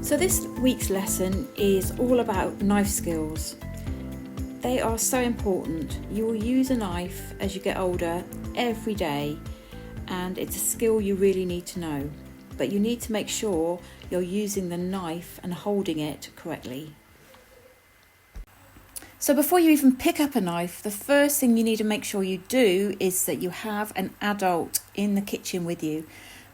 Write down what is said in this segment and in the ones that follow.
So this week's lesson is all about knife skills. They are so important. You will use a knife as you get older every day, and it's a skill you really need to know. But you need to make sure you're using the knife and holding it correctly. So before you even pick up a knife, the first thing you need to make sure you do is that you have an adult in the kitchen with you,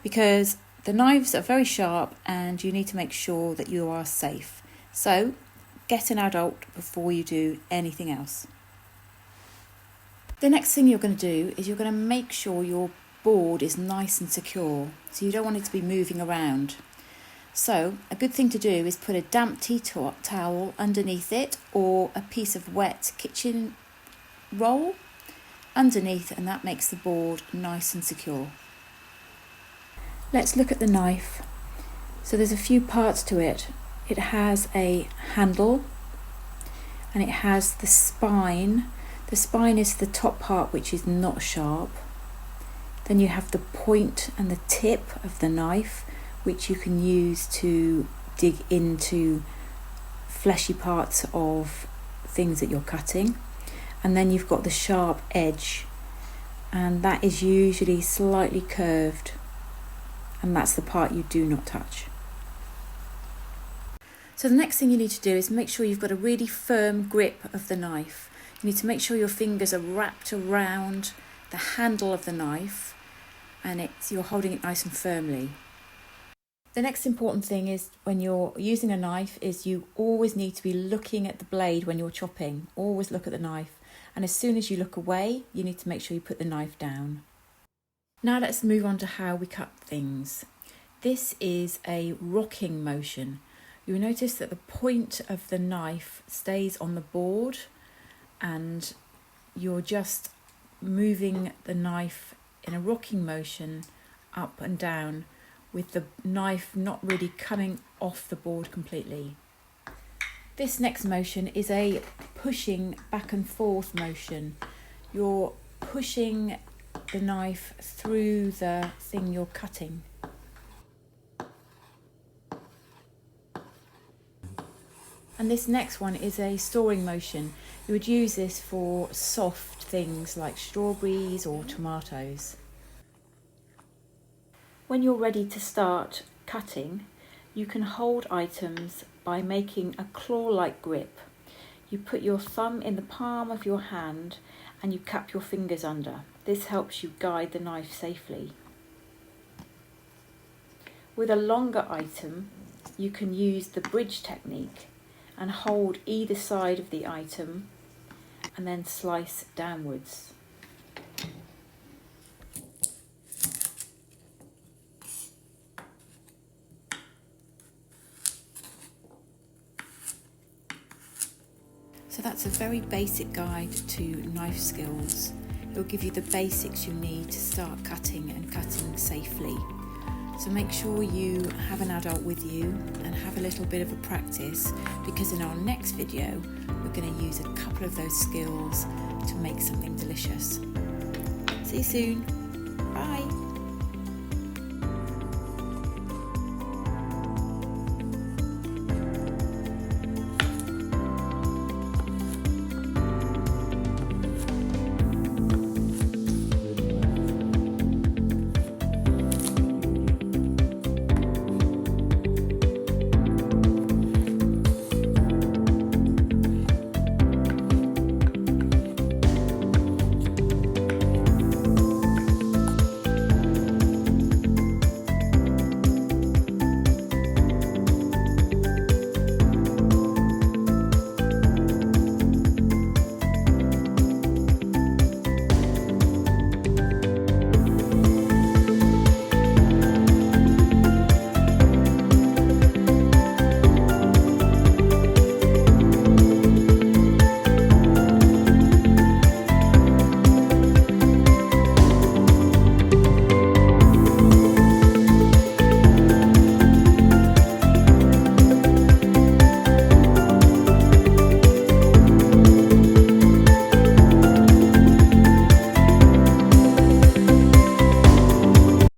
because the knives are very sharp and you need to make sure that you are safe. So get an adult before you do anything else. The next thing you're going to do is you're going to make sure your board is nice and secure, so you don't want it to be moving around. So a good thing to do is put a damp tea towel underneath it, or a piece of wet kitchen roll underneath, and that makes the board nice and secure. Let's look at the knife. So there's a few parts to it. It has a handle and it has the spine. The spine is the top part, which is not sharp. Then you have the point and the tip of the knife, which you can use to dig into fleshy parts of things that you're cutting. And then you've got the sharp edge, and that is usually slightly curved, and that's the part you do not touch. So the next thing you need to do is make sure you've got a really firm grip of the knife. You need to make sure your fingers are wrapped around the handle of the knife, and you're holding it nice and firmly. The next important thing is, when you're using a knife, is you always need to be looking at the blade when you're chopping. Always look at the knife, and as soon as you look away, you need to make sure you put the knife down. Now let's move on to how we cut things. This is a rocking motion. You'll notice that the point of the knife stays on the board, and you're just moving the knife in a rocking motion up and down, with the knife not really coming off the board completely. This next motion is a pushing back and forth motion. You're pushing the knife through the thing you're cutting. And this next one is a storing motion. You would use this for soft things like strawberries or tomatoes. When you're ready to start cutting, you can hold items by making a claw-like grip. You put your thumb in the palm of your hand and you cup your fingers under. This helps you guide the knife safely. With a longer item, you can use the bridge technique and hold either side of the item and then slice downwards. So that's a very basic guide to knife skills. It will give you the basics you need to start cutting and cutting safely. So make sure you have an adult with you and have a little bit of a practice, because in our next video we're going to use a couple of those skills to make something delicious. See you soon. Bye.